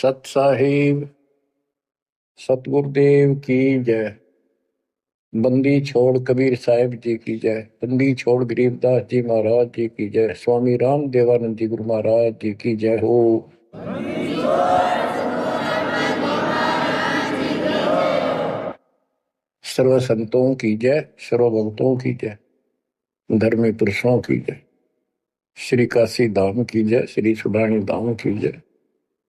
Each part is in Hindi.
सत साहिब सतगुरुदेव की जय। बंदी छोड़ कबीर साहिब जी की जय। बंदी छोड़ गरीबदास जी महाराज जी की जय। स्वामी राम देवानंद जी गुरु महाराज जी की जय हो। सर्व संतों की जय, सर्व भक्तों की जय, धर्मी पुरुषों की जय। श्री काशी धाम की जय, श्री सुडानी धाम की जय,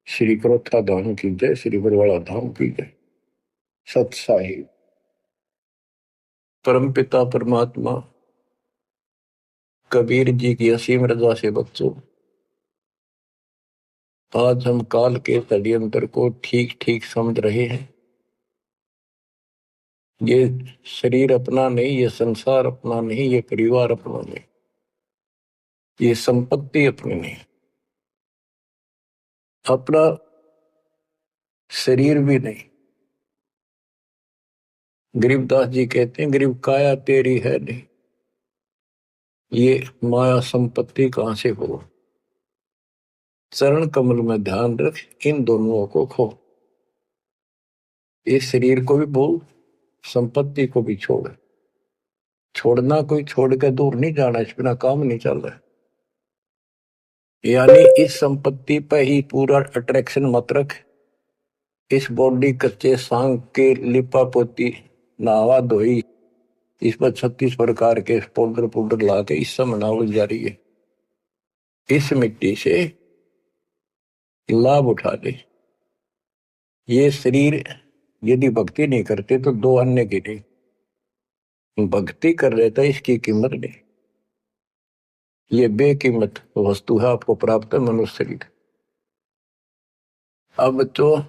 श्री क्रोथा धाम की जय, श्री बरवाड़ा धाम की जय। सत साहिब परम पिता परमात्मा कबीर जी की असीम रजा से बच्चों, आज हम काल के षड्यंत्र को ठीक ठीक समझ रहे हैं। ये शरीर अपना नहीं, ये संसार अपना नहीं, ये परिवार अपना नहीं, ये संपत्ति अपनी नहीं, अपना शरीर भी नहीं। गरीबदास जी कहते हैं गरीब काया तेरी है नहीं, ये माया संपत्ति कहां से हो। चरण कमल में ध्यान रख, इन दोनों को खो। इस शरीर को भी भूल, संपत्ति को भी छोड़। छोड़ना कोई छोड़ के दूर नहीं जाना, इस बिना काम नहीं चल रहा। यानी इस संपत्ति पर ही पूरा अट्रैक्शन मत रख। इस बॉडी कच्चे सांग के लिपा पोती नहावा धोई, इस पर 36 प्रकार के पाउडर पाउडर ला के इस समय नावल जा रही है। इस मिट्टी से लाभ उठा ले। ये शरीर यदि भक्ति नहीं करते तो दो अन्य की नहीं, भक्ति कर रहे था इसकी कीमत नहीं। ये बेकीमत वस्तु है, आपको प्राप्त है मनुष्य शरीर। अब बच्चों,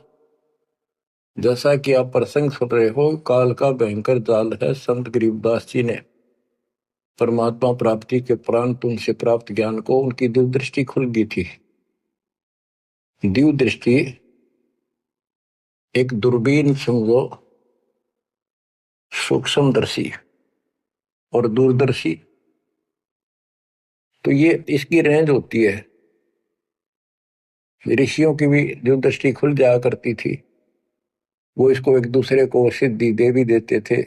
जैसा कि आप प्रसंग सुन रहे हो, काल का भयंकर जाल है। संत गरीबदास जी ने परमात्मा प्राप्ति के उपरांत उनसे प्राप्त ज्ञान को उनकी दिव्य दृष्टि खुल गई थी। दिव्य दृष्टि एक दूरबीन समझो, सूक्ष्मदर्शी और दूरदर्शी, तो ये इसकी रेंज होती है। ऋषियों की भी दिव्य दृष्टि खुल जाया करती थी, वो इसको एक दूसरे को सिद्धि दे भी देते थे,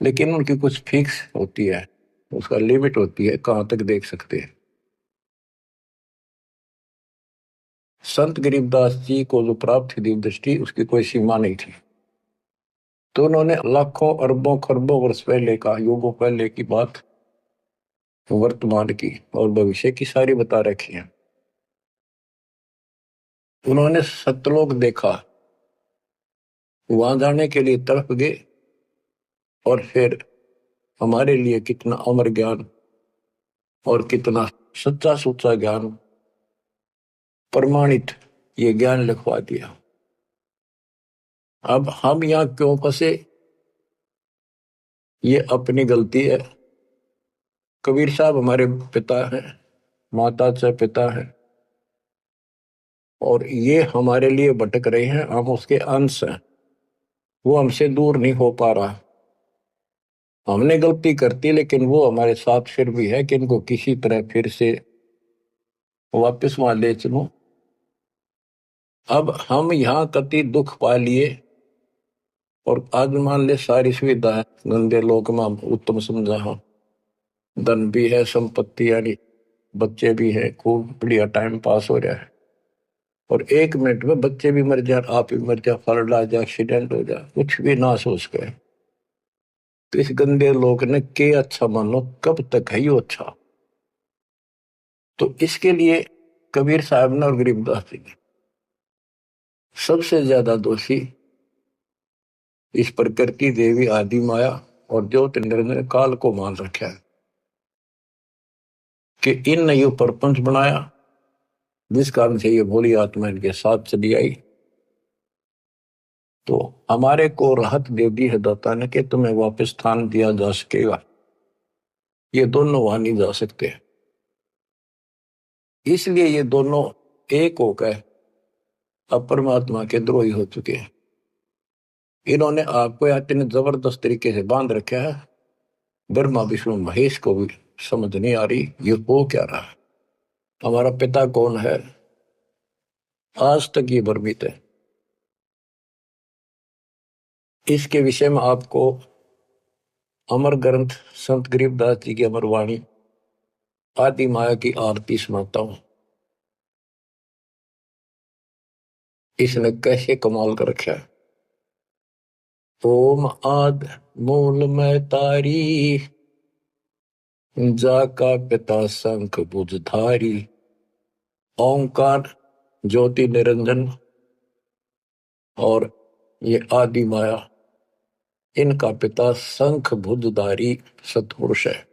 लेकिन उनकी कुछ फिक्स होती है, उसका लिमिट होती है कहां तक देख सकते हैं। संत गरीबदास जी को जो प्राप्त थी दिव्य दृष्टि, उसकी कोई सीमा नहीं थी। तो उन्होंने लाखों अरबों खरबों वर्ष पहले का, युगों पहले की बात वर्तमान की और भविष्य की सारी बता रखी है। उन्होंने सतलोक देखा, वहां जाने के लिए तड़प गए, और फिर हमारे लिए कितना अमर ज्ञान और कितना सच्चा सुच्चा ज्ञान प्रमाणित ये ज्ञान लिखवा दिया। अब हम यहां क्यों फंसे, ये अपनी गलती है। कबीर साहब हमारे पिता हैं, माता से पिता हैं, और ये हमारे लिए भटक रहे हैं, हम उसके अंश हैं। वो हमसे दूर नहीं हो पा रहा। हमने गलती करती, लेकिन वो हमारे साथ फिर भी है कि इनको किसी तरह फिर से वापस वहां ले चलो। अब हम यहाँ कति दुख पा लिए, और आज मान ले सारी सुविधा है, गंदे लोक में उत्तम समझा, हाँ धन भी है, संपत्ति यानी बच्चे भी है, खूब बढ़िया टाइम पास हो रहा है, और एक मिनट में बच्चे भी मर जाए, आप भी मर जाए, फ्लड आ जाए, एक्सीडेंट हो जाए, कुछ भी ना सोच गए। तो इस गंदे लोग ने के अच्छा मानो, कब तक है यो अच्छा। तो इसके लिए कबीर साहब ने और गरीबदास जी ने सबसे ज्यादा दोषी इस प्रकृति देवी आदि माया और ज्योति ने काल को मान रखा है कि इन ने यो प्रपंच बनाया, जिस कारण से ये भोली आत्मा इनके साथ चली आई। तो हमारे को राहत दे दी है दाता ने कि तुम्हें वापस स्थान दिया जा सकेगा। ये दोनों वहां नहीं जा सकते, इसलिए ये दोनों एक होकर अब परमात्मा के द्रोही हो चुके हैं। इन्होंने आपको इतने जबरदस्त तरीके से बांध रखा है, ब्रह्मा विष्णु महेश को भी समझ नहीं आ रही ये हो क्या रहा है। हमारा पिता कौन है, आज तक ये भ्रमित है। इसके विषय में आपको अमर ग्रंथ संत गरीबदास जी की अमर वाणी आदि माया की आरती सुनाता हूं। इसने कैसे कमाल कर रखा है। ओम आद मूल में तारी, जाका पिता शंख भुजधारी। ओंकार ज्योति निरंजन और ये आदि माया, इनका पिता शंख भुजधारी सत्पुरुष है।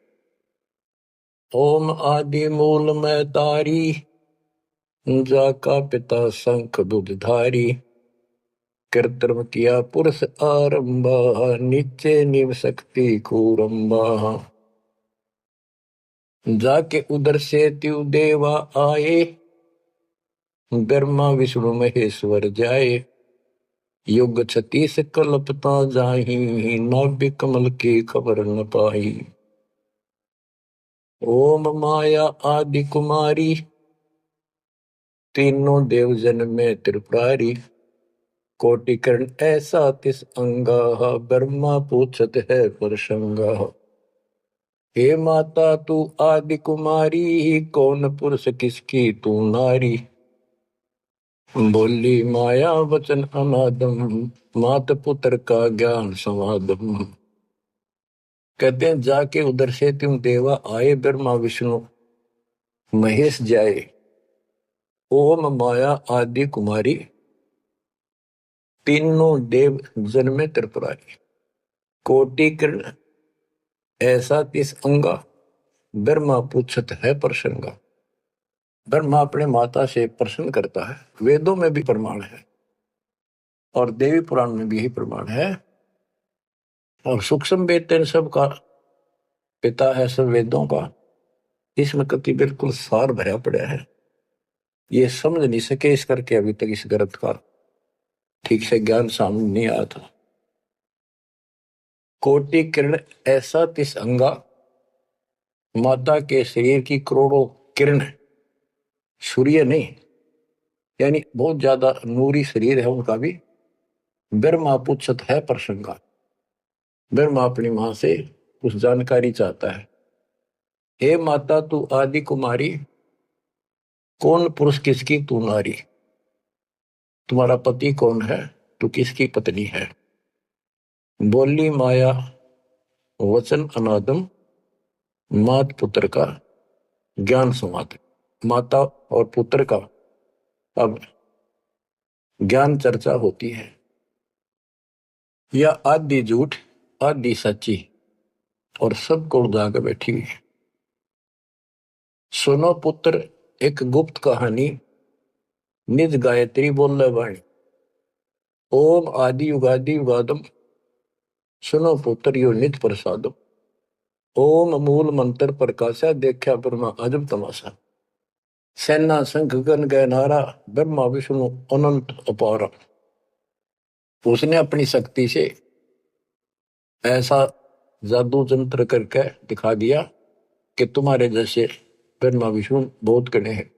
ओम आदि मूल में तारी, जाका पिता शंख भुजधारी। कृत्रिम किया पुरुष आरंभा, नीचे निव शक्ति कूरंबा। जाके उधर से त्यु देवा आए, ब्रह्मा विष्णु महेश्वर जाए। युग 36 कल्पता जाही, नाभि कमल की खबर न पाई। ओम माया आदि कुमारी, तीनों देव जन में त्रिपुरारी। कोटिकर्ण ऐसा तिस अंगा, ब्रह्मा पूछत है परसंगा। हे माता तू आदि कुमारी, कौन पुरुष किसकी तू नारी। बोली माया वचन अनादम, मात पुत्र का ज्ञान समादम। कहते हैं जाके उधर से तुम देवा आए, ब्रह्मा विष्णु महेश जाए। ओम माया आदि कुमारी, तीनों देव जन में त्रिपुरारी। कोटि किरण ऐसा तिस अंगा, ब्रह्मा पूछत है प्रसंगा। ब्रह्मा अपने माता से प्रश्न करता है। वेदों में भी प्रमाण है और देवी पुराण में भी यही प्रमाण है। और सूक्ष्म वेद इन सब का पिता है, सब वेदों का। इसमें कति बिल्कुल सार भरा पड़ा है। ये समझ नहीं सके इस करके अभी तक इस ग्रंथ का ठीक से ज्ञान सामने नहीं आया था। कोटि किरण ऐसा तिस अंगा, माता के शरीर की करोड़ों किरण, सूर्य नहीं, यानी बहुत ज्यादा नूरी शरीर है उनका भी। ब्रह्मा पूछत है प्रसंगा। ब्रह्मा अपनी मां से कुछ जानकारी चाहता है। हे माता तू आदि कुमारी, कौन पुरुष किसकी तू नारी। तुम्हारा पति कौन है, तू किसकी पत्नी है। बोली माया वचन अनादम, मात पुत्र का ज्ञान संवाद। माता और पुत्र का अब ज्ञान चर्चा होती है। यह आदि झूठ आदि सच्ची और सबको उड़ा के बैठी हुई है। सुनो पुत्र एक गुप्त कहानी, निज गायत्री बोल वाणी। ओम आदि युगादि युगादम, सुनो पुत्र यो निज प्रसादम। ओम मूल मंत्र प्रकाशा, देखा ब्रह्मा अजब तमाशा। सेना संख गण गए नारा, ब्रह्मा विष्णु अनंत अपारा। उसने अपनी शक्ति से ऐसा जादू जंत्र करके दिखा दिया कि तुम्हारे जैसे ब्रह्मा विष्णु बहुत कड़े हैं।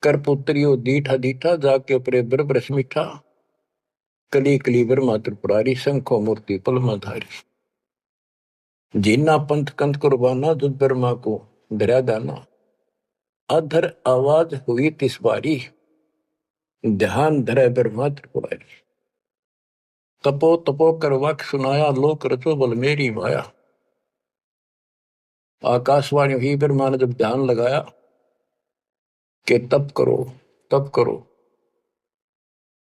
कर पुत्रियो दीठा दीठा, जाके अपने ब्रह्म मीठा। कली कली ब्रह्मा त्रिपुरारी, शंखो मूर्ति पलमाधारी। जीना पंथ कंथ कुर्बाना, जुद ब्रह्मा को डरा दाना। अधर आवाज हुई तिस बारी, ध्यान धरे ब्रह्मा त्रिपुरारी। तपो तपो कर वाक्य सुनाया, लोक रचो बल मेरी माया। आकाशवाणी हुई, ब्रह्मा ने जब ध्यान लगाया कि तप करो तप करो।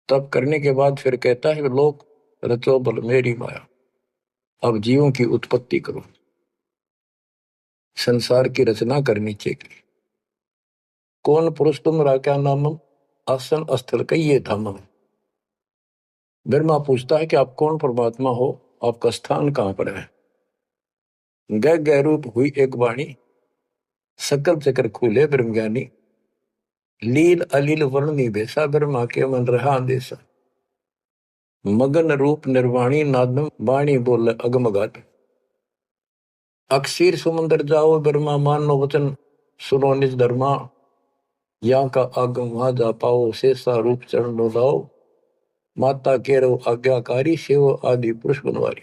तप करने के बाद फिर कहता है लोक रचो बल मेरी माया। अब जीवों की उत्पत्ति करो, संसार की रचना करनी चाहिए। कौन पुरुष तुमरा क्या नामम, आसन स्थल कहिए धामम। ब्रह्मा पूछता है कि आप कौन परमात्मा हो, आपका स्थान कहां पर है। गह गह रूप हुई एक वाणी, सकल चक्र खुले ब्रह्म ज्ञानी। लील अलील वर्ण निवेशा, ब्रह्मा के मन रहा देसा। मगन रूप निर्वाणी, नादम वाणी बोल अगमगात। अक्षीर समुद्र जाओ, ब्रह्मा मानो वचन सुनो निज धर्मा। यहाँ का आगम वहां जा पाओ, शेषा रूप चरण डोलाओ, माता केरो आज्ञाकारी, शिव आदि पुरुष बनवारी।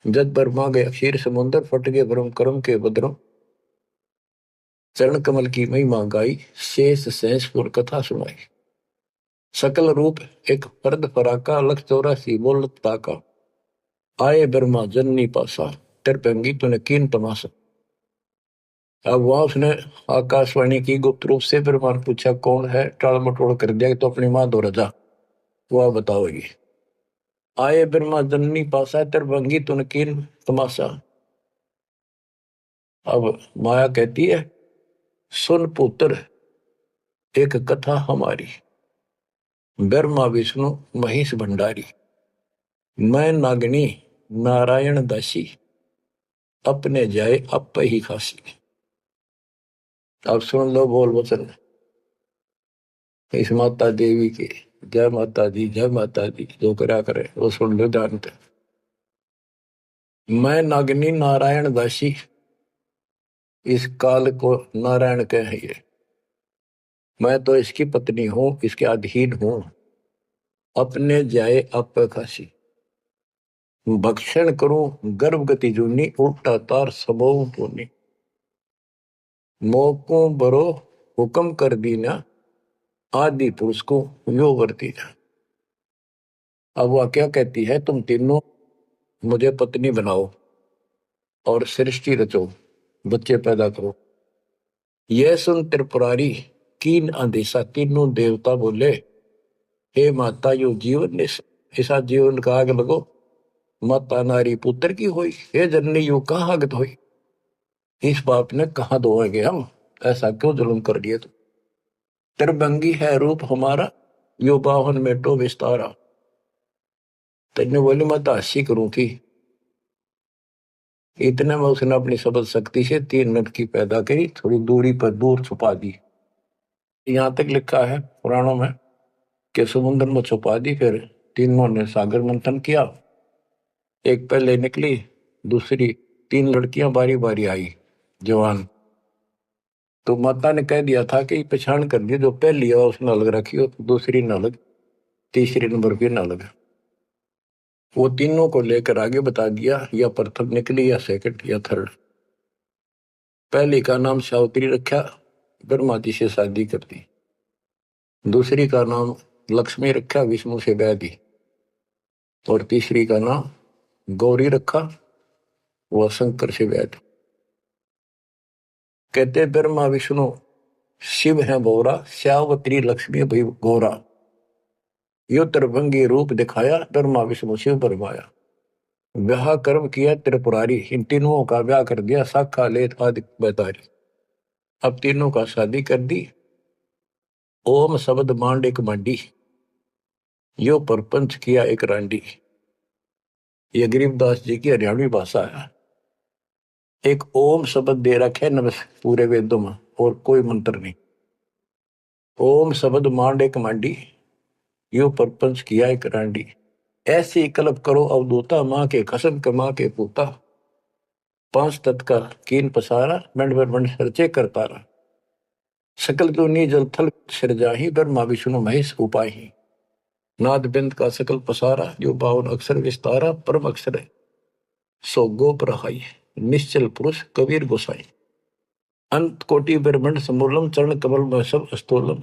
जद पर मां गया क्षीर समुद्र, फट गए भ्रम कर्म के बद्रम, चरण कमल की महिमा गाई, शेष सहसपुर कथा सुनाई। सकल रूप एक फर्द फराका, लख 84 बोलत ताका, आए ब्रह्मा जननी पासा, तिरपंगी तूने कीन तमाशा। अब वहां उसने आकाशवाणी की गुप्त रूप से, ब्रह्मा पूछा कौन है, टाल मटोल कर दिया तो अपनी मां दो रजा, वह बताओगी। आए ब्रह्मा जननी पासा, तिरपंगी तूने कीन तमाशा। अब माया कहती है सुन पुत्र एक कथा हमारी, ब्रह्मा विष्णु महेश भंडारी, मैं नागनी नारायण दासी, अपने जाए अप ही खासी। अब सुन लो बोल वचन इस माता देवी के। जय माता दी, जय माता दी, जो करा करे वो सुन लो जानते। मैं नागनी नारायण दासी, इस काल को नारायण कहे, मैं तो इसकी पत्नी हूं, इसके अधीन हूं, अपने जाए अप खासी, भक्षण करूं गर्भगति जूनी, उल्टा तार सबो पूनी, मोको बरो हुक्म कर दीना, आदि पुरुष को यो वर्ती ना। अब वह क्या कहती है, तुम तीनों मुझे पत्नी बनाओ और सृष्टि रचो, बच्चे पैदा करो। यह सुन त्रिपुरारी कीन आदेशा, तीनों देवता बोले हे माता यो जीवन ने ऐसा जीवन का आग लगो, माता नारी पुत्र की होई, हे जननी यू कहाँ आगत हुई, इस बाप ने कहा दोगे हम, ऐसा क्यों जुल्म कर दिए तुम। त्रिभंगी है रूप हमारा, यो बावन में तो विस्तारा। तेने बोली मैं तो हंसी करूं थी, इतने में उसने अपनी सबल शक्ति से 3 लड़की पैदा करी, थोड़ी दूरी पर दूर छुपा दी। यहां तक लिखा है पुराणों में कि समुद्र में छुपा दी, फिर तीनों ने सागर मंथन किया, एक पहले निकली, दूसरी 3 लड़कियां बारी बारी आई जवान। तो माता ने कह दिया था कि पहचान कर दी, जो पहली है उसने अलग रखी हो, दूसरी न अलग, तीसरी नंबर भी न अलग। वो तीनों को लेकर आगे बता दिया, या प्रथम निकली या सेकंड या थर्ड। पहली का नाम सावित्री रखा, ब्रह्मा जी से शादी कर दी। दूसरी का नाम लक्ष्मी रखा, विष्णु से ब्याह दी। और तीसरी का नाम गौरी रखा, वह शंकर से ब्याह दी। कहते ब्रह्मा विष्णु शिव है बोरा, श्यावत्री लक्ष्मी भई गौरा, यो त्रिभंगी रूप दिखाया, ब्रह्मा विष्णु शिव बरमाया। ब्याह कर्म किया त्रिपुरारी, इन तीनों का ब्याह कर दिया, साखा लेत आदि बैतारी। अब तीनों का शादी कर दी। ओम शब्द मांड एक मांडी, यो परपंच किया एक रांडी। ये गरीबदास जी की हरियाणवी भाषा है। एक ओम शब्द दे रखे नमस् पूरे वेदों में, और कोई मंत्र नहीं। ओम शब्द मांड एक मांडी, यो परपंच किया एक रांडी। ऐसी कल्प करो अवधूता, माँ के कसम कमा के पूता, 5 तत् का कीन पसारा, मंड पर मंड सरचे कर तारा। सकल दुनी जल थल सिरजाही, ब्रह्मा विष्णु महेश उपाही। नाद बिंद का सकल पसारा, जो 52 अक्षर विस्तारा, परम अक्षर है सो गोप रहाई, निश्चल पुरुष कबीर गोसाई। अंत कोटि ब्रह्मंड समूलम, चरण कमल में सब अस्तोलम।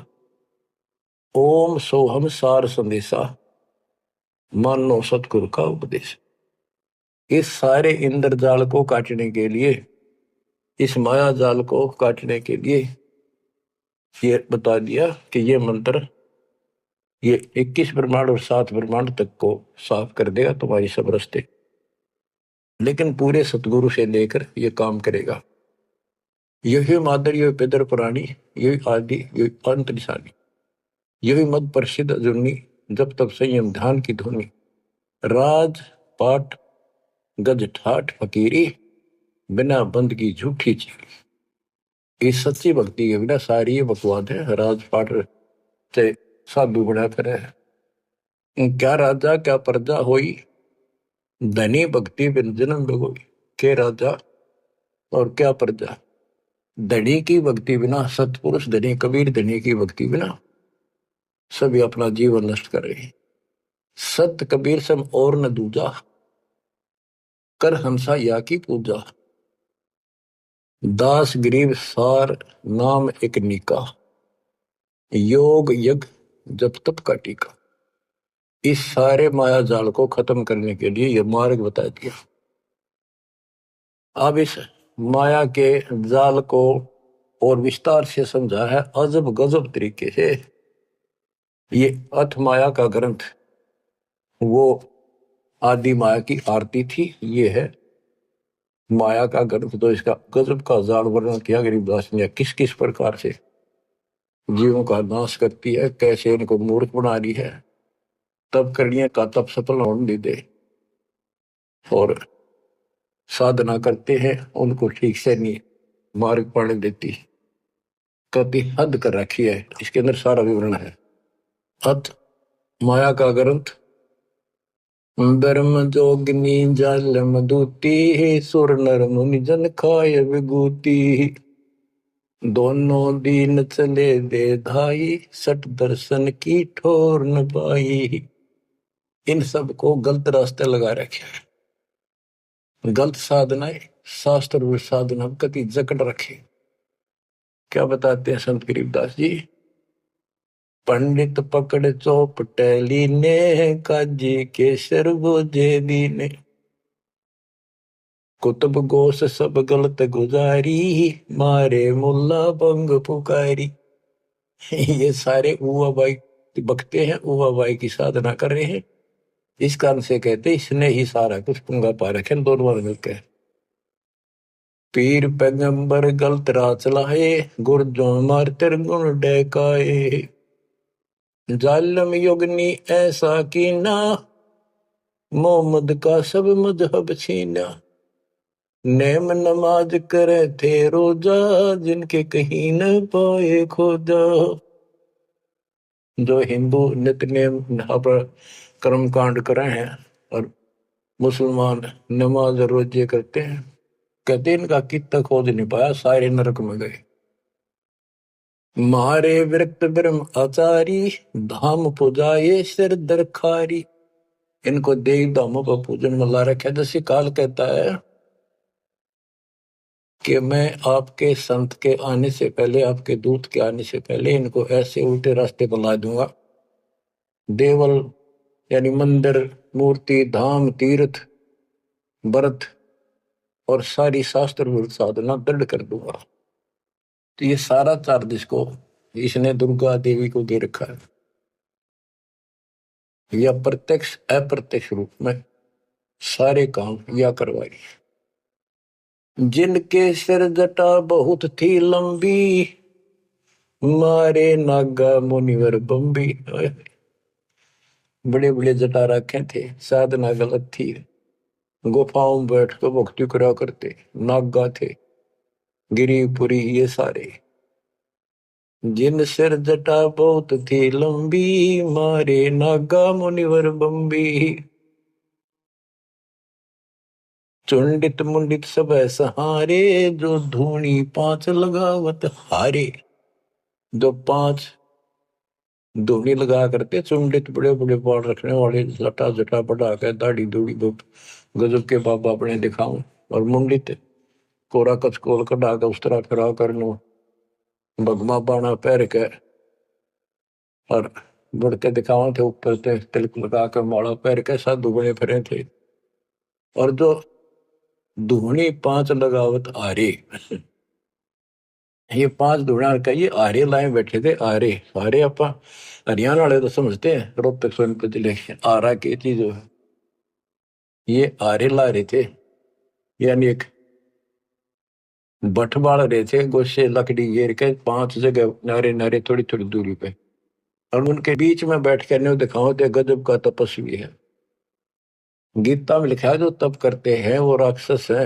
ओम सोहम सार संदेशा, मानो सतगुरु का उपदेश। इस सारे इंद्रजाल को काटने के लिए, इस माया जाल को काटने के लिए ये बता दिया कि ये मंत्र ये 21 ब्रह्मांड और 7 ब्रह्मांड तक को साफ कर देगा तुम्हारी सब रास्ते, लेकिन पूरे सतगुरु से लेकर ये काम करेगा। यही मादर, यही पितर पुराणी, यही आदि, यही अंत निशानी, यही मद प्रसिद्ध जुन्नी, जब तब संयम ध्यान की धुनी। राज पाठ गज ठाठ फकीरी, बिना बंद की झूठी चीरी। इस सच्ची भक्ति के बिना सारी ये बकवाद है। राजपाट से साधु बना फिरे, क्या राजा क्या प्रजा होई, धनी भक्ति बिन जन्म बिगोई। के राजा और क्या प्रजा, धनी की भक्ति बिना, सतपुरुष धनी कबीर धनी की भक्ति बिना सभी अपना जीवन नष्ट कर रहे हैं। सत कबीर सम और न दूजा, कर हंसा या की पूजा। दास गरीब सार नाम एक निका, योग यज्ञ जप तप का टीका। इस सारे माया जाल को खत्म करने के लिए यह मार्ग बता दिया। अब इस माया के जाल को और विस्तार से समझा है अजब गजब तरीके से। ये अथ माया का ग्रंथ वो आदि माया की आरती थी, ये है माया का ग्रंथ। तो इसका गजब का जाल वर्णन किया गरीबदास ने, किस किस प्रकार से जीवों का नाश करती है, कैसे इनको मूर्ख बना रही है, तब करनिया का तब सफल होने दे, और साधना करते हैं उनको ठीक से नहीं मार्ग पाने देती, कति हद कर रखी है। इसके अंदर सारा विवरण है। अथ माया का ग्रंथ ब्रह्म जोगिनी जल मधुती, सुर नर मुनि जन खाय विभूति। दोनों दीन चले दे धाई, सट दर्शन की ठोर न पाई। इन सब को गलत रास्ते लगा रखे हैं, गलत साधनाएं, शास्त्र साधना कति जकड़ रखे। क्या बताते हैं संत गरीबदास जी? पंडित पकड़ चौपटेली ने, काजी के सरबोजे दीने। कुतुब गोस सब गलत गुजारी, मारे मुल्ला बंग पुकारी। ये सारे उवा बाई बकते हैं, उवा बाई की साधना कर रहे हैं। इस कारण से कहते इसने ही सारा कुछ पुंगा पा रखे दोनों मिलकर। पीर पैगंबर गलत राह चलाए, गुरजों मार तेर गुण डैकाए। जालम युगनी ऐसा कीना, मोहम्मद का सब मजहब छीना। नेम नमाज करे थे रोजा, जिनके कहीं न पाए खोजा। जो हिंदू नित्य नेम पर कर्म कांड करे हैं और मुसलमान नमाज रोजे करते हैं, कहते इनका कितना खोज नहीं पाया, सारे नरक में गए। मारे विरक्त ब्रह्म आचारी, धाम पुजाए सिर दरखारी। इनको देव धामों पर पूजन में ला रखा है। जैसे काल कहता है कि मैं आपके संत के आने से पहले, आपके दूत के आने से पहले इनको ऐसे उल्टे रास्ते पर ला दूंगा। देवल यानी मंदिर, मूर्ति, धाम, तीर्थ, व्रत और सारी शास्त्र साधना दृढ़ कर दूंगा। तो ये सारा चार्ज इसको इसने दुर्गा देवी को दे रखा है, या प्रत्यक्ष अप्रत्यक्ष रूप में सारे काम या करवाई। जिनके सिर जटा बहुत थी लंबी, मारे नागा मुनिवर बम्बी। बड़े बड़े जटा रखे थे, साधना गलत थी, गुफाओं में बैठ कर भक्ति करा करते, नागा थे, गिरिपुरी ये सारे। जिन सिर जटा बहुत थी लंबी, मारे नागा मुनिवर बम्बी। चुंडित मुंडित सब सहारे, जो धूनी पांच लगावत हारे। जो पांच धूनी लगा करते, चुंडित बड़े बड़े बाल रखने वाले, जटा जटा बढ़ा के दाढ़ी दूढ़ी गजब के बाबा अपने दिखाऊं, और मुंडित कोरा कचकोल कटा के उस तरह खड़ा कर लो, भगमा बाणा पैर के और बढ़ के दिखावा थे, ऊपर से तिलक लगा कर माला पैर के साधु बने फिरे थे। और जो धूनी पांच लगावत आरे, ये पांच धूना का ये आरे लाए बैठे थे। आरे आरे अपा हरियाणा वाले तो समझते हैं, रोहतक सोनभद्र जिले आरा की चीज है, ये आरे ला रहे थे। यानी एक बठ बाल रहे थे, गोशे लकड़ी घेर के पांच जगह नारे नारे थोड़ी थोड़ी दूरी पे, और उनके बीच में बैठ कर दिखाओ थे गजब का तपस्वी है। गीता में लिखा है जो तप करते हैं वो राक्षस है,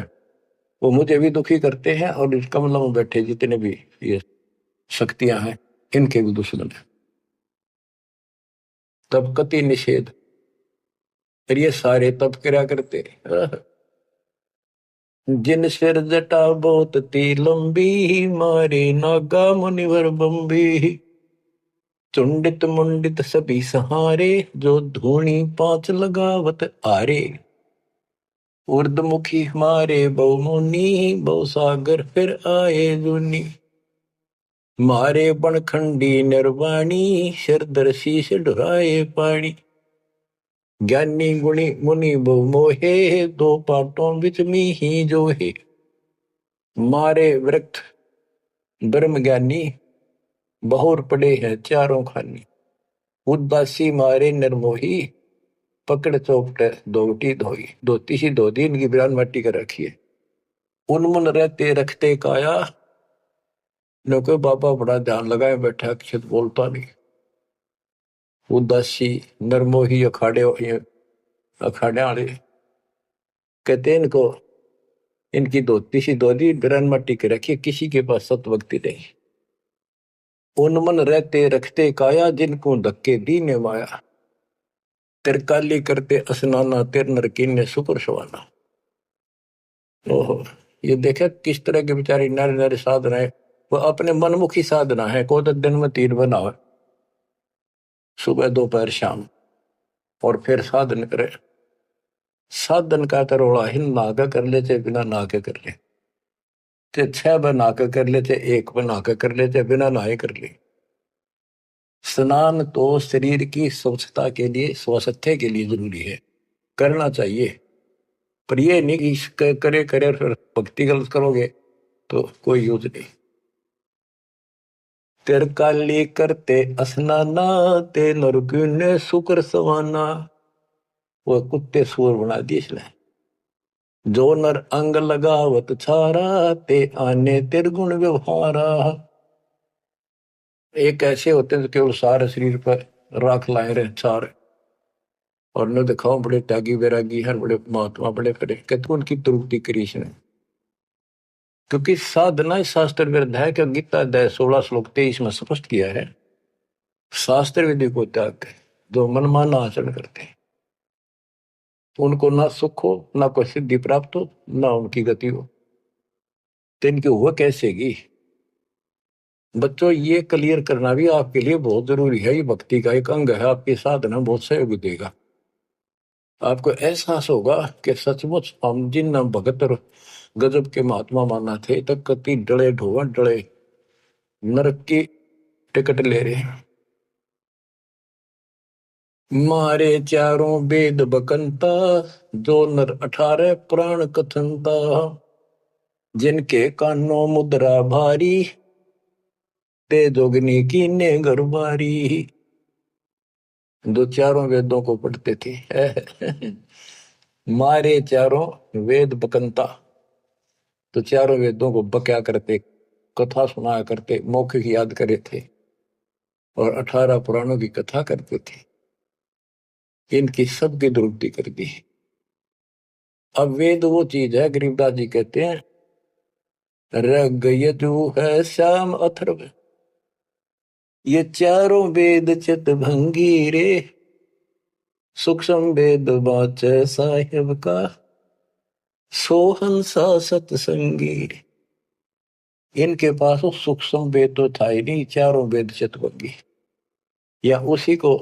वो मुझे भी दुखी करते हैं, और इस कमलों में बैठे जितने भी ये शक्तियां हैं इनके भी दुश्मन है। तब कति निषेध, फिर ये सारे तप करा करते। जिन सिर जटा बहुत ती लंबी, मारे नागा मुनिवर बंबी। चुंडित मुंडित सभी सहारे, जो धूणी पांच लगावत आरे। उर्दमुखी हमारे बहुमुनि, बहु सागर फिर आए जुनी। मारे बनखंडी निर्वाणी, सिरदर शीश ढुराए पानी। ज्ञानी गुणी मुनि बहु मोहे, दो पाटों बिच ही जो है। मारे वृक्ष ब्रह्म ज्ञानी, बहुर पड़े हैं चारों खानी। उदासी मारे निर्मोही, पकड़ चौपटे दोटी धोई। धोती सी धो दी, इनकी बिरान मट्टी कर रखी है। उनमुन रहते रखते काया, न कोई बाबा बड़ा ध्यान लगाए बैठा, कुछ बोलता नहीं। उदासी नरमोही अखाड़े अखाड़े वाले कहते हैं इनको, इनकी धोती सी धोती बिरान मट्टी के रखी, किसी के पास सतभक्ति नहीं। उनमन रहते रखते काया, जिनको धक्के दीने माया। तिरकाली करते स्नाना, तिर नरकीने सुपर सवाना। ओहो, ये देखे किस तरह के बेचारी नारी नारी साधना है। वो अपने मनमुखी साधना है। को तो दिन में 3 बनावे, सुबह दोपहर शाम, और फिर साधन करे। साधन का तरोड़ा हिन नागा कर ले, चाहे बिना नाके कर ले, चाहे 6 बना के कर ले, चाहे 1 बना के कर ले, चाहे बिना नहाए कर ले। स्नान तो शरीर की स्वच्छता के लिए, स्वास्थ्य के लिए जरूरी है, करना चाहिए। पर ये नहीं कि करे करे फिर भक्ति गलत करोगे तो कोई यूज नहीं। तिरकाली करते स्नाना, ते नरकुने शुक्र सवाना। वो कुत्ते सुअर बना दिए इसने। जो नर अंग लगावत छारा, ते आने तिरगुण व्यवहारा। एक ऐसे होते हैं जो केवल सारे शरीर पर राख लाए रहे छार, और न दिखाओ बड़े त्यागी वैरागी हैं, बड़े महात्मा बड़े फिरे, कहते उनकी त्रुटि कृष्ण। क्योंकि साधना शास्त्र विरुद्ध है। कि गीता अध्याय 16 श्लोक 23 में स्पष्ट किया है, शास्त्र विधि को त्याग के जो मनमाना आचरण करते हैं, तो उनको ना सुख हो, ना कोई सिद्धि प्राप्त हो, ना उनकी गति हो। तो इनकी हुआ कैसेगी? बच्चों, ये क्लियर करना भी आपके लिए बहुत जरूरी है। ये भक्ति का एक अंग है, आपकी साधना बहुत सहयोग देगा। आपको एहसास होगा कि सचमुच हम जिन भगत और गजब के महात्मा माना थे, तक कति डले ढोवा डले नरक की टिकट ले रहे हैं। मारे चारों वेद बकंता, जो नर 18 पुराण कथनता। जिनके कानों मुद्रा भारी, ते जोगनी कीने गरबारी। जो चारों वेदों को पढ़ते थे। मारे चारों वेद बकंता, तो चारों वेदों को बक्या करते, कथा सुनाया करते, मौखिक याद करे थे, और 18 पुराणों की कथा करते थे। इनकी सबकी दुरुक्ति कर दी। अब वेद वो चीज है, गरीबदास जी कहते हैं, रग यजु है श्याम अथर्व, ये चारों वेद चित भंगी रे। सूक्ष्म वेद बाचे साहिब का, सोहंसा सतसंगी रे। इनके पास वो सूक्ष्म वेद तो था ही नहीं, चारों वेद चित भंगी। या उसी को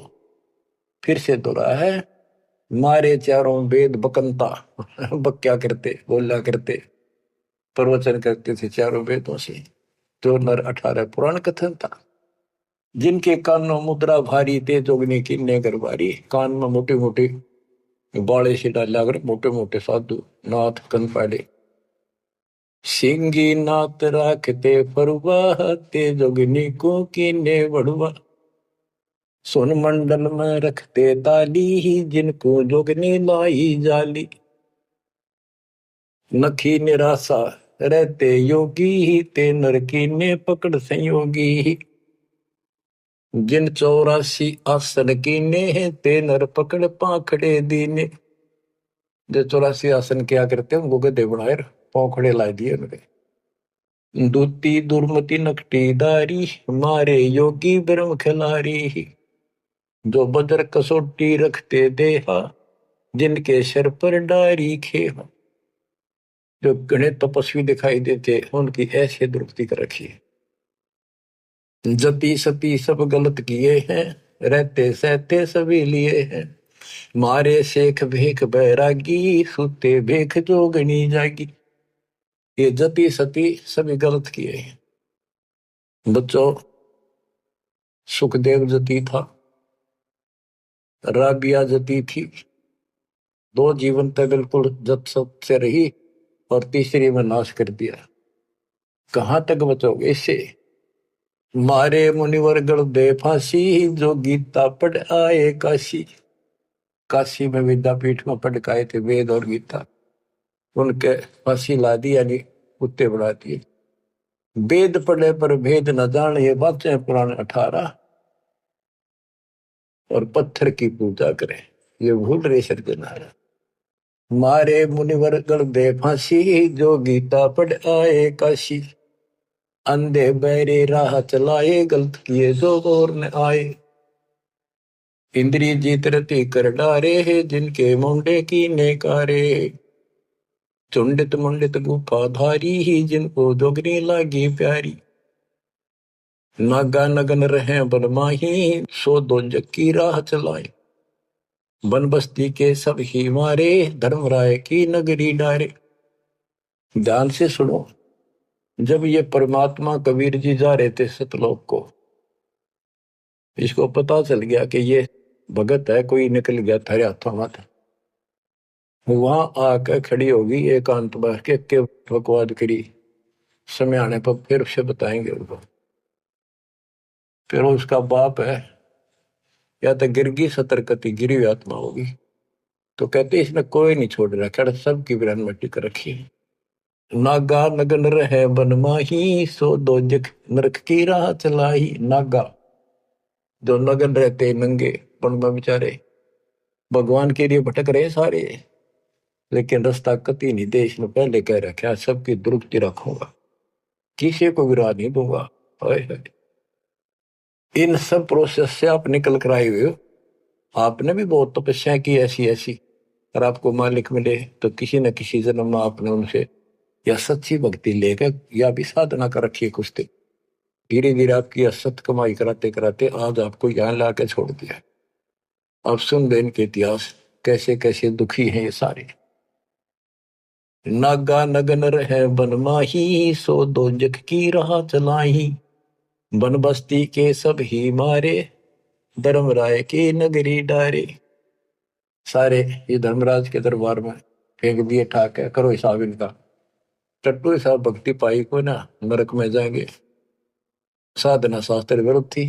फिर से दोहरा है, मारे चारों वेद बकंता। बक्या करते, बोला करते, प्रवचन करते थे चारों वेदों से, जो नर 18 पुराण कथन था। जिनके कानों मुद्रा भारी, ते जोगनी कीने गरबारी। कान में मोटे मोटे बाले से डाला कर, मोटे मोटे साधु नाथ कन पाड़े। सिंगी नाथ राखते फरुआ, ते जोगनी को कीने बड़ुआ। सोन मंडल में रखते ताली, जिनको जोगनी लाई जाली। नखी निराशा रहते योगी, ते नरकी ने पकड़ संयोगी। जिन 84 आसन कीने, ते नर पकड़ पाखड़े दीने। जो 84 आसन क्या करते हैं, उनको गधे बनाए पाखड़े ला दिए उनके। दूती दुर्मति नकटी दारी, मारे योगी ब्रह्म खिलारी। जो बजर कसोटी रखते देहा, जिनके सिर पर डारी खेहा। जो घने तपस्वी दिखाई देते उनकी ऐसी दुरुक्ति कर रखी है। जति सती सब गलत किए हैं, रहते सहते सभी लिए हैं, मारे शेख भेख बैरागी, सुते भेख जोगनी जागी। ये जति सती सभी गलत किए हैं। बच्चों, सुखदेव जति था, राबिया जति थी, दो जीवन तक बिल्कुल जत सत से रही और तीसरी में नाश कर दिया। कहां तक बचोगे इससे? मारे मुनिवर गण दे फांसी, जो गीता पढ़ आए काशी। काशी में विद्यापीठ में पढ़ के आए थे वेद और गीता, उनके फांसी ला दी, यानी कुत्ते बढ़ा दिए। वेद पढ़े पर भेद न जान, ये बातें पुराण 18, और पत्थर की पूजा करें, ये भूल रहे सज्जनारा। मारे मुनिवर गण दे फांसी, जो गीता पढ़ आए काशी। अंधे बहरे राह चलाए, गलत किए जो और न आए। इंद्री जीत रति कर डारे है, जिनके मुंडे की नेकारे। चुंडित मुंडित गुफा धारी ही, जिनको जोगनी लागी प्यारी। नागा नगन रहे बनमाही, सो दो जक्की राह चलाए। बन बस्ती के सब ही मारे, धर्मराय की नगरी डारे। ध्यान से सुनो, जब ये परमात्मा कबीर जी जा रहे थे सतलोक को, इसको पता चल गया कि ये भगत है, कोई निकल गया थारे हाथों मत, वहां आकर खड़ी होगी एकांत बैठ के बकवाद करी। समय आने पर फिर उसे बताएंगे उनको। फिर उसका बाप है, या तो गिरगी सतर्कती गिरी हुई आत्मा होगी, तो कहते इसने कोई नहीं छोड़ रखा, सबकी बिरान मट्टी कर रखी है। नागा नगन रहे बनमाही, सो दो जग नरक की राह चलाई। नागा जो नगन रहते नंगे वन में बेचारे, भगवान के लिए भटक रहे सारे, लेकिन रास्ता कति नहीं दे। इसने पहले कह रखा, सबकी दुरुक्ति रखूंगा, किसी को विराह नहीं दूंगा। इन सब प्रोसेस से आप निकल कर आए हुए हो। आपने भी बहुत तपस्या की ऐसी ऐसी, और आपको मालिक मिले तो किसी न किसी जन्म में आपने उनसे या सच्ची भक्ति लेकर या भी साधना कर रखी है कुछ दिन। धीरे धीरे आपकी असत कमाई कराते कराते आज आपको यहाँ ला के छोड़ दिया। अब सुन ले इनके इतिहास, कैसे कैसे दुखी हैं ये सारे। नागा नगन रहे बनमाही, सो दो जग की राह चलाई। बन बस्ती के सब ही मारे, धर्मराय की नगरी डारे। सारे ये धर्मराज के दरबार में फेंक दिए ठाके, करो हिसाब इनका। टट्टू हिसाब भक्ति पाई को ना नरक में जाएंगे। साधना शास्त्र विरुद्ध थी,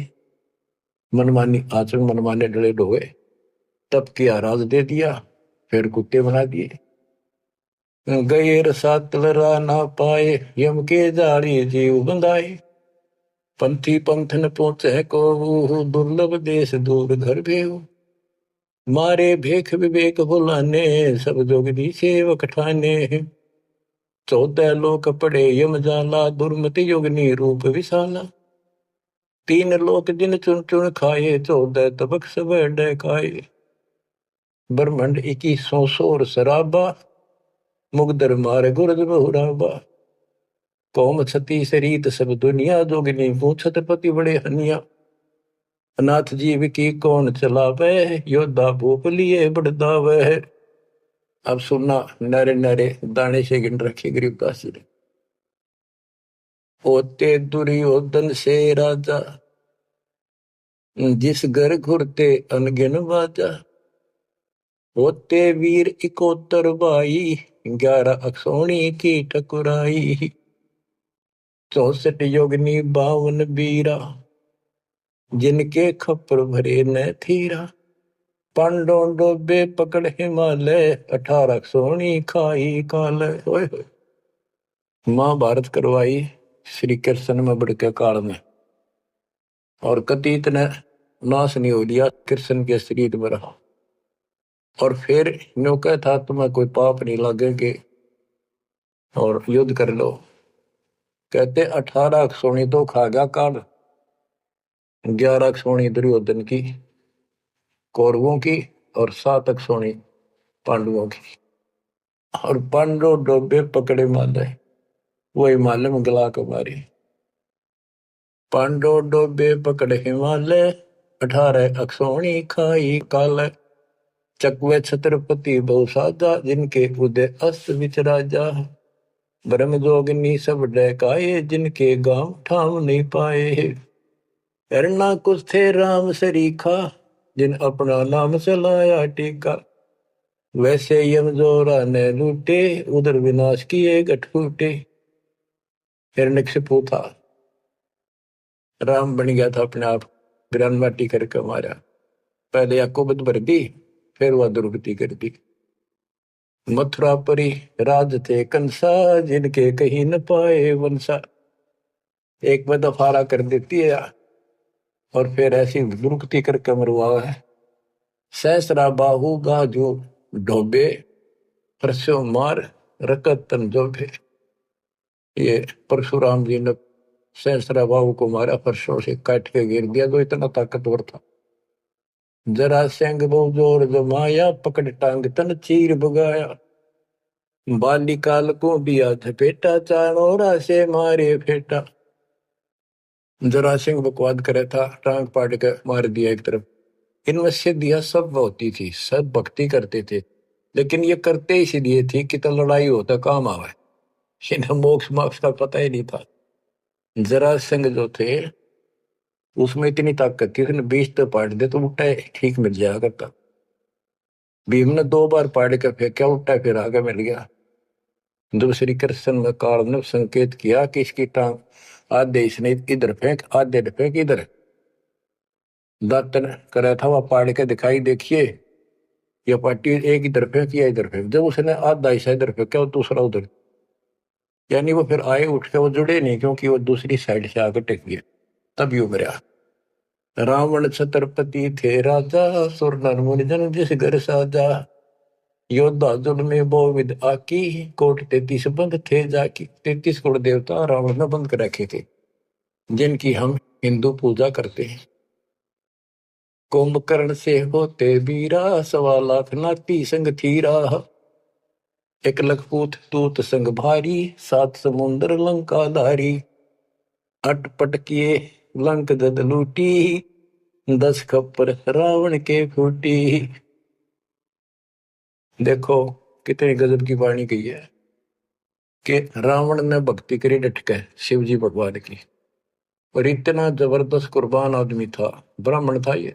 मनमानी आचरण, मनमाने डले ढोए, तब किया राज दे दिया, फिर कुत्ते बना दिए। गैर सातलरा ना पाए, यम के जाड़ी जीव बंधाए। पंथी पंथ न पहुंचे को, दुर्लभ देश दूर घर भेऊ। मारे भेख विवेक बुलाने, सब जोगनी सेवक ठाने। 14 लोक पड़े यम जाला, दुर्मति योगनी रूप विशाला। 3 लोक जिन चुन चुन खाए, 14 तबक सब डकाए। ब्रह्मंड 21 सोर शराबा, मुगदर मार गुरद बहुराबा। कौम छती शरीत सब दुनिया, जोगिनी पूछत पति बड़े हनिया। अनाथ जीव की कौन चलावे, योद्धा भूप लिए बड़दावे। अब सुनना, नारे नारे दाने से गिन रखे गरीबदास जी ने। होते दुर्योधन से राजा, जिस घर घुरते अनगिन बाजा। होते वीर 71 भाई, 11 अक्षौणी की ठकुराई। 64 योगनी 52 बीरा, जिनके खप्पर भरे न थीरा। पांडों डोबे पकड़ हिमालय, 18 सोनी खाई काल। महाभारत करवाई श्री कृष्ण में बड़के काल में, और कति इतने नाश नहीं हो लिया, कृष्ण के शरीर में रहा। और फिर न्यो कहता तुम्हें कोई पाप नहीं लगेंगे और युद्ध कर लो। कहते 18 सोनी तो खा गया काल, 11 सोनी दुर्योधन की कौरवों की, और 7 सोनी पांडवों की। और पांडो डोबे पकड़े माले, वो हिमालय में गला के मारी। पांडो डोबे पकड़े हिमालय, 18 अक्षोणी खाई काल। चकवे छत्रपति बहु साजा, जिनके उदय अस्त विच राजा। ब्रह्म जोगिनी सब डहकाए, जिनके गांव ठाम नहीं पाए। करना कुछ थे राम सरीखा, जिन अपना नाम चलाया टीका। वैसे यम जोरा ने लूटे, उधर विनाश किए गठ फूटे। हिरण्यकशिपु था, राम बन गया था अपने आप, ग्रान माटी करके मारा। पहले याकोबत भर दी, फिर वह दुर्गति कर दी। मथुरा परी राज थे कंसा, जिनके कहीं न पाए वंशा। एक में दफारा कर देती है और फिर ऐसी दुर्गति करके मरवा है। सहसरा बाहु गाजू ढोबे, परसों मार रकत तन जोबे। ये परशुराम जी ने सहसरा बाहु को मारा, परसों से काट के गिर दिया, तो इतना ताकतवर था। जरा सिंह बहु जोर जमाया, पकड़ टांग तन चीर भगाया। बालिकाल को दिया झपेटा, चाणोरा से मारे फेटा। जरा सिंह बकवाद करे था, टांग पाट के मार दिया एक तरफ। इनमें सिद्धियां सब होती थी, सब भक्ति करते थे, लेकिन ये करते इसलिए थी कि तो लड़ाई होता काम आवे। इन्हें मोक्ष मोक्ष का पता ही नहीं था। जरा सिंह जो थे उसमें इतनी ताकत थी, उसने 20 तो पाट दे तो उल्टा ठीक मिल जाया करता। भीम ने 2 बार पाड़ के फेंका, उल्टा फिर आगे मिल गया। जब श्री कृष्ण में काल ने संकेत किया कि इसकी टांग आधे इसने इधर फेंक, आधे फेंक इधर, दातन करे था वह पाड़ के दिखाई, देखिए ये पार्टी एक इधर फेंक या इधर फेंक। जब उसने आधा हिस्सा इधर फेंका और दूसरा उधर, यानी वो फिर आए उठ के वो जुड़े नहीं, क्योंकि वो दूसरी साइड से आकर टेक गया, तभी उभरा। रावण छत्रपति थे राजा, सुर नर मुनि जन जिस घर साजा। योद्धा जुल में बहुविध आकी, कोट 33 बंद थे जाकी। 33 कोट देवता रावण ने बंद कर रखे थे, जिनकी हम हिंदू पूजा करते हैं। कुंभकर्ण से होते बीरा, 1.25 लाख नाती संग थीरा। 1 लखपूत दूत संग भारी, 7 समुंदर लंका धारी। अटपट किए लंक जद लूटी, 10 खप्पर रावण के फूटी। देखो कितनी गजब की वाणी कही है कि रावण ने भक्ति करी डट के शिव जी भगवान की, और इतना जबरदस्त कुर्बान आदमी था, ब्राह्मण था ये।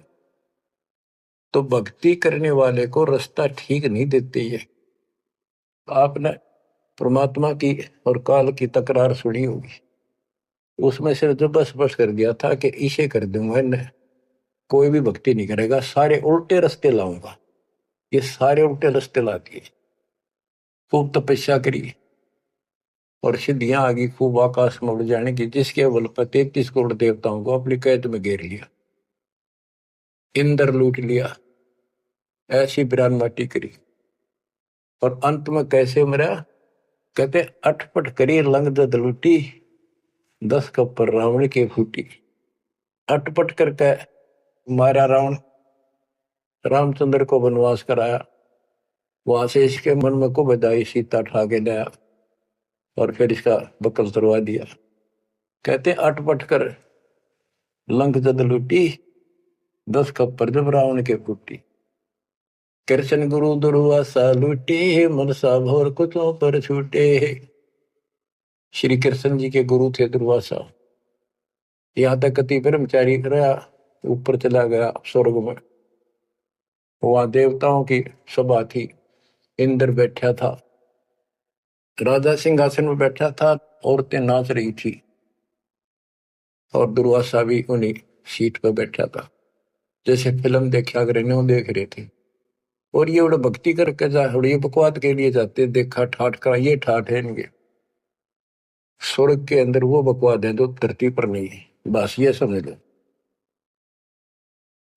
तो भक्ति करने वाले को रास्ता ठीक नहीं देते ये। आपने परमात्मा की और काल की तकरार सुनी होगी, उसमें से जो बस बस कर दिया था कि इसे कर दूंगा इन्हें, कोई भी भक्ति नहीं करेगा, सारे उल्टे रास्ते लाऊंगा। ये सारे उल्टे रास्ते ला दिए। खूब तपस्या करी और सिद्धियां आ गई, खूब आकाश में उड़ जाने की, जिसके बल पर 33 करोड़ देवताओं को अपनी कैद में घेर लिया, इंद्र लूट लिया, ऐसी बिरान माटी करी। और अंत में कैसे मरा? कहते अटपट करी लंग दद लूटी, 10 कप्पर रावण के फूटी। अटपट करके मारा रावण, रामचंद्र को वनवास कराया, वहां से इसके मन में को बधाई, सीता ठा के लाया और फिर इसका बकल उतरवा दिया। कहते अटपट कर लंक जद लूटी, 10 कप्पर जब रावण के फूटी। कृष्ण गुरु दुर्वासा लूटे, मनसा भोर कुचों पर छूटे। श्री कृष्ण जी के गुरु थे दुर्वासा। यहाँ तक कति ब्रह्मचारी रहा, ऊपर चला गया स्वर्ग में, वहां देवताओं की सभा थी, इंद्र बैठा था, राजा सिंहासन में बैठा था, औरतें नाच रही थी और दुर्वासा भी उन्हीं सीट पर बैठा था, जैसे फिल्म देखा करे न्यू देख रहे थे। और ये बड़ा भक्ति करके जा, ये बकवाद के लिए जाते, देखा ठाठ का, ये ठाठ है इनके। स्वर्ग के अंदर वो बकवाद है जो धरती पर नहीं है, बस ये समझ लो।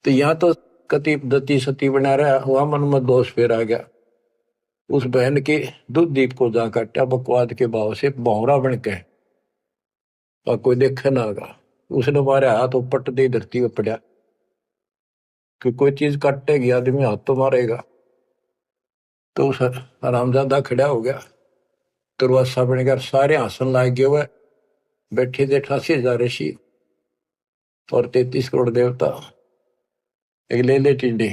तो यहाँ तो कति दती सती बना रहा, वहां मन में दोष फिर आ गया। उस बहन के दूध दीप को जा काटा बकवाद के भाव से, भौरा बन के, और कोई देखे ना आगा। उसने मारे हाथ पट दे धरती पर पड़ा, कि कोई चीज काटेगी आदमी हाथ तो मारेगा। तो उस हरामजादा खड़ा हो गया। दुर्वासा बन गया, सारे आसन लाग गए हुए बैठे थे 88,000 ऋषि और 33 करोड़ देवता, एक ले ले टिंडे।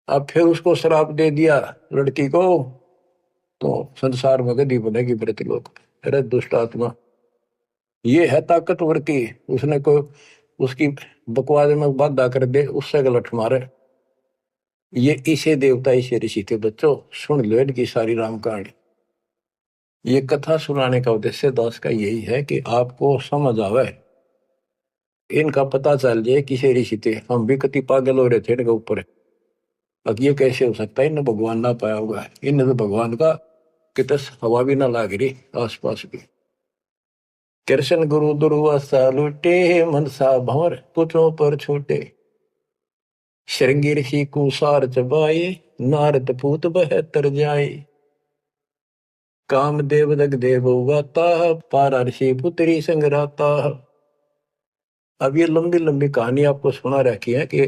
अब फिर उसको श्राप दे दिया लड़की को, तो संसार में गदी बनेगी मृतलोक। अरे दुष्ट आत्मा, ये है ताकतवर की, उसने को उसकी बकवाद में बाधा कर दे, उससे गलत मारे। ये इसे देवता इसे ऋषि थे बच्चों, सुन लो इनकी सारी राम कहानी। ये कथा सुनाने का उद्देश्य दास का यही है कि आपको समझ आवे, इनका पता चल जाए किसे ऋषि थे। हम भी कति पागल हो रहे थे इनके ऊपर, अब ये कैसे हो सकता है, इन्हें भगवान ना पाया होगा, इन्हें तो भगवान का कितने हवा भी ना लाग रही आसपास भी। कृष्ण गुरु दुर्वासा लूटे, मनसा भंवर पुत्रों पर छूटे। श्रृंगी ऋषि कुसार चबाए, नारद पूत बहत्तर जाए। कामदेव दग देव गाता, पारा ऋषि पुत्री संगराता। अब ये लंबी लंबी कहानी आपको सुना रखी है कि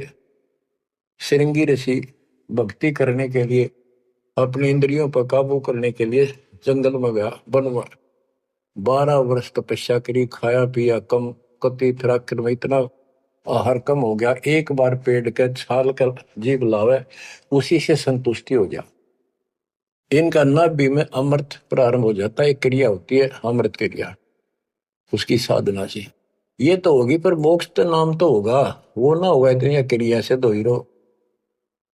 श्रृंगी ऋषि भक्ति करने के लिए, अपनी इंद्रियों पर काबू करने के लिए जंगल में गया, वन में 12 वर्ष तपस्या करी, खाया पिया कम, कति थराकर में इतना आहार कम हो गया, एक बार पेड़ के छाल कर जीभ लावे उसी से संतुष्टि हो गया। इनका नाभि में अमृत प्रारंभ हो जाता है, एक क्रिया होती है अमृत क्रिया, उसकी साधना से ये तो होगी, पर मोक्ष तो नाम तो होगा, वो ना होगा इतनी क्रिया से दो ही रहो।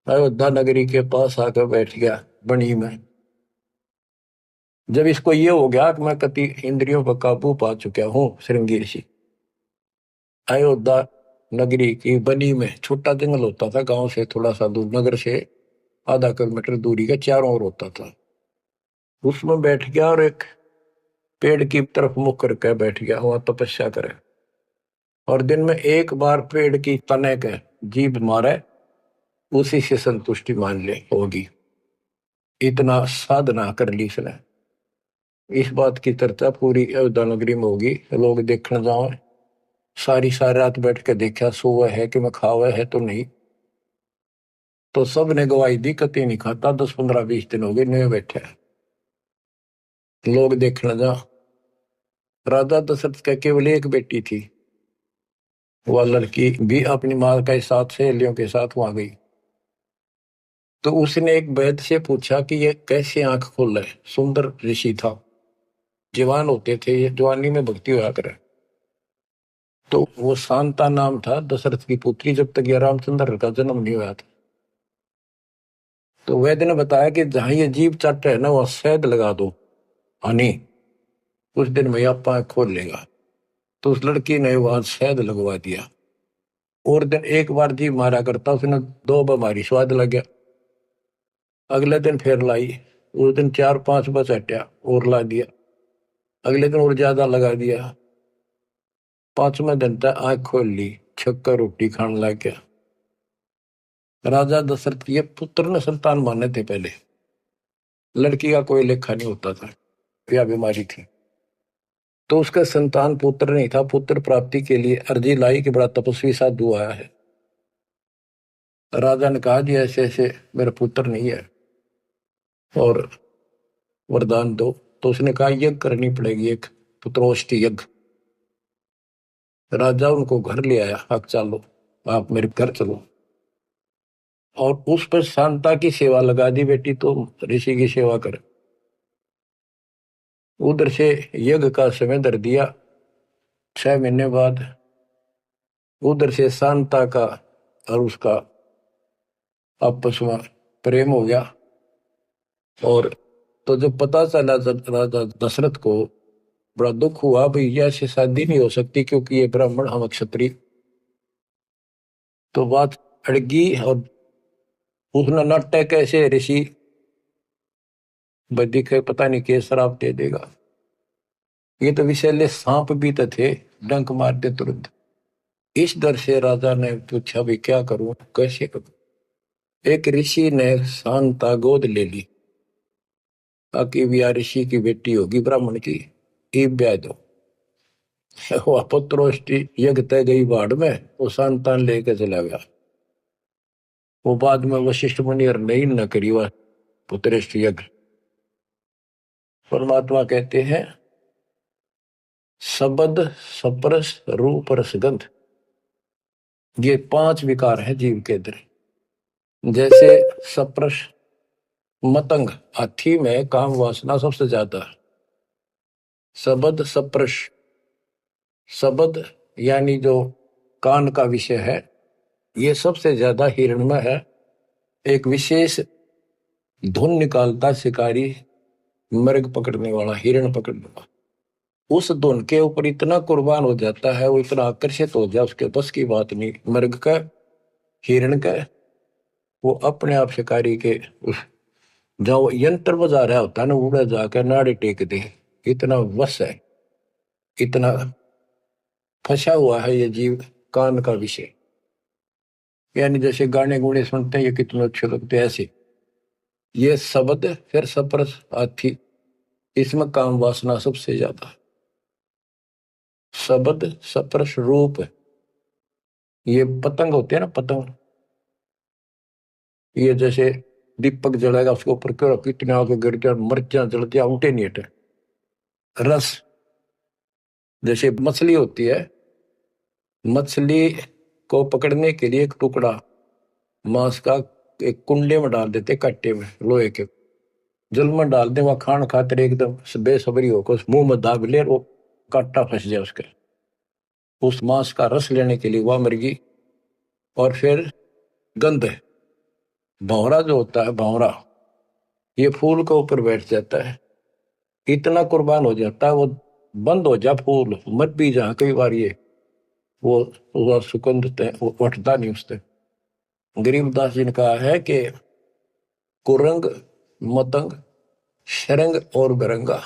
अयोध्या नगरी के पास आकर बैठ गया बनी में। जब इसको ये हो गया कि मैं कति इंद्रियों पर काबू पा चुका हूं, श्रृंगी ऋषि अयोध्या नगरी की बनी में, छोटा जंगल होता था गांव से थोड़ा सा दूर, नगर से आधा किलोमीटर दूरी का, चारों ओर होता था, उसमें बैठ गया और एक पेड़ की तरफ मुख करके बैठ गया, वहां तपस्या करे। और दिन में एक बार पेड़ की तने के जीभ मारे, उसी से संतुष्टि मान ले होगी। इतना साधना कर ली इसने। इस बात की चर्चा पूरी अयोध्या नगरी में होगी, लोग देखने जाओ। सारी सारी रात बैठ के देखा, सोवा है कि मैं खावा है तो नहीं, तो सब ने गवाही दी कति नहीं खाता, 10 15 20 दिन हो गए नहीं बैठे, लोग देखने जा। राजा दशरथ का केवल एक बेटी थी, वह लड़की भी अपनी माँ के साथ सहेलियों के साथ वहां गई। तो उसने एक वैद्य से पूछा कि ये कैसे आंख खोल रहे, सुंदर ऋषि था, जवान होते थे, ये जवानी में भक्ति होया करे। तो वो शांता नाम था दशरथ की पुत्री, जब तक ये रामचंद्र का जन्म नहीं हुआ था। तो वैद्य ने बताया कि जहां ये जीभ चट है ना, वह शहद लगा दो हनी, कुछ दिन में आप आंख खोल लेगा। तो उस लड़की ने वहां शहद लगवा दिया, और दिन एक बार जीभ मारा करता, उसने 2 बार स्वाद लग गया। अगले दिन फिर लाई, उस दिन 4 5 बस हटा और ला दिया, अगले दिन और ज्यादा लगा दिया। 5वें दिन तक आंख खोल ली, छक्का रोटी खाने लग गया। राजा दशरथ के पुत्र ने संतान माने थे पहले, लड़की का कोई लेखा नहीं होता था, या बीमारी थी। तो उसका संतान पुत्र नहीं था, पुत्र प्राप्ति के लिए अर्जी लाई कि बड़ा तपस्वी साधु आया है। राजा ने कहा जी ऐसे ऐसे मेरा पुत्र नहीं है और वरदान दो। तो उसने कहा यज्ञ करनी पड़ेगी, एक पुत्रोष्टि यज्ञ। राजा उनको घर ले आया, आप चलो, आप मेरे घर चलो, और उस पर शांता की सेवा लगा दी, बेटी तो ऋषि की सेवा कर। उधर से यज्ञ का समय धर दिया। 6 महीने बाद उधर से शांता का और उसका आपस में प्रेम हो गया। और तो जब पता चला राजा दशरथ को बड़ा दुख हुआ, भाई ऐसे शादी नहीं हो सकती क्योंकि ये ब्राह्मण हम क्षत्रिय। तो बात अड़गी और उसने नाटक कैसे ऋषि बदिक है, पता नहीं के शराब दे देगा। ये तो विषैले सांप भी तो थे, डंक मार दे तुरंत। इस डर से राजा ने पूछा भी क्या करूं, कैसे करूं। एक ऋषि ने शांता गोद ले ली, ताकि ब्याह ऋषि की बेटी होगी ब्राह्मण की, ये ब्याह दो। वह पुत्रोष्टि यज्ञ तय गई बाढ़ में, वो संतान लेके चला गया। वो बाद में वशिष्ठ मुनि और नहीं न करी वह पुत्रेष्ठ यज्ञ। परमात्मा कहते हैं शब्द सप्रस रूप रसगंध, ये 5 विकार है जीव के अंदर। जैसे सप्रस मतंग, हाथी में काम वासना सबसे ज्यादा है। शब्द सप्रश, शब्द यानी जो कान का विषय है, ये सबसे ज्यादा हिरण में है। एक विशेष धुन निकालता शिकारी, मृग पकड़ने वाला, हिरण पकड़ने वाला, उस धुन के ऊपर इतना कुर्बान हो जाता है, वो इतना आकर्षित हो जाए, उसके बस की बात नहीं। मृग का, हिरण का, वो अपने आप शिकारी के उस जहाँ यंत्र बजा रहा होता है ना, उड़ा जाकर नाड़े टेक दे, इतना वश है, इतना फंसा हुआ है ये जीव कान का विषय। यानी जैसे गाने गुणे सुनते हैं ये कितने अच्छे लगते हैं, ऐसे ये शब्द फिर सप्रस हाथी, इसमें काम वासना सबसे ज्यादा। शब्द सप्रस रूप, ये पतंग होते हैं ना, पतंग, ये जैसे दीपक जलाएगा उसके ऊपर क्यों कितने आगे गिर जाए, मर्चा जलती उठे नहीं हटे। रस, जैसे मछली होती है, मछली को पकड़ने के लिए एक टुकड़ा मांस का एक कुंडे में डाल देते, कट्टे में लोहे के, जल में डाल दे, वह खान खातिर एकदम बेसब्री होकर उस मुंह में दाब ले, वो कांटा फंस जाए उसके, उस मांस का रस लेने के लिए वह मुर्गी। और फिर गंध, भंवरा जो होता है, भंवरा, ये फूल के ऊपर बैठ जाता है, इतना कुर्बान हो जाता है, वो बंद हो जा फूल मत भी जा, कई बार ये वो सुगंध वो उठता नहीं उससे। गरीबदास जी ने कहा है कि कुरंग मतंग शरंग और बेरंगा,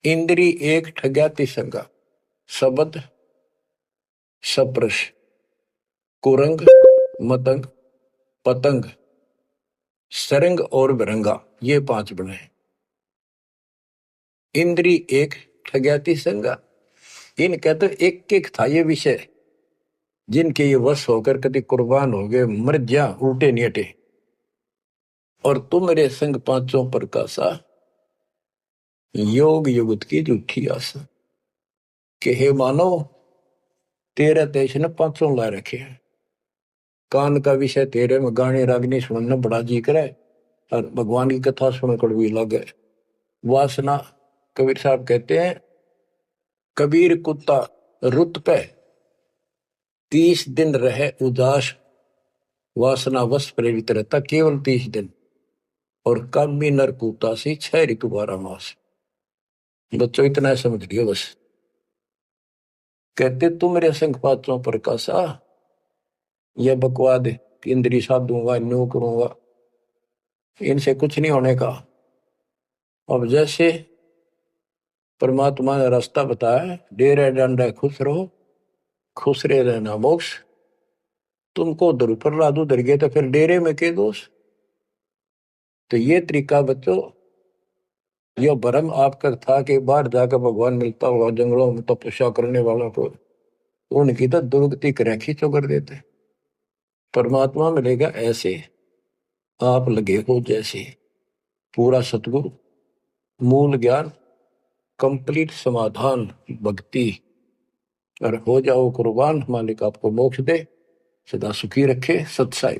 इंद्री एक ठग्याति संगा। शब्द सप्रश कुरंग मतंग पतंग सरंग और बेरंगा, ये 5 बने। इंद्री एक ठग्याति संगा, इन कहते एक एक था ये विषय, जिनके ये वश होकर कभी कुर्बान हो गए, मर जा उल्टे नहीं हटे। और तुम मेरे संग पांचों प्रकाशा, योग युगत की झूठी आशा। कि हे मानव, तेरे देश ने 500 ला रखे हैं, कान का विषय तेरे में गाने रागनी सुनना बड़ा जी करे, और भगवान की कथा सुन कड़वी लगे। वासना, कबीर साहब कहते हैं, कबीर कुत्ता रुत पे 30 दिन रहे उदास, वासना वश प्रेरित रहता केवल 30 दिन, और कामी नर कुत्ता से 6 ऋतु 12 मास। बच्चों इतना समझ लियो बस। कहते तुम मेरे संग पात्रों प्रकाशा, यह बकवाद इंद्री साधूंगा, न्यू करूंगा, इनसे कुछ नहीं होने का। अब जैसे परमात्मा ने रास्ता बताया, डेरे डंडा खुश रहो, खुश रहे रहना मोक्ष। तुमको उधर प्रहलाद उधर गए तो फिर डेरे में के दोष। तो ये तरीका बच्चों, यह भरम आपका था कि बाहर जाकर भगवान मिलता होगा जंगलों में तपस्या करने वालों को, उनकी तो दुर्गति करें खींचो कर देते। परमात्मा मिलेगा ऐसे, आप लगे हो जैसे, पूरा सतगुरु, मूल ज्ञान, कंप्लीट समाधान, भक्ति, और हो जाओ कुर्बान। मालिक आपको मोक्ष दे, सदा सुखी रखे। सत्साई।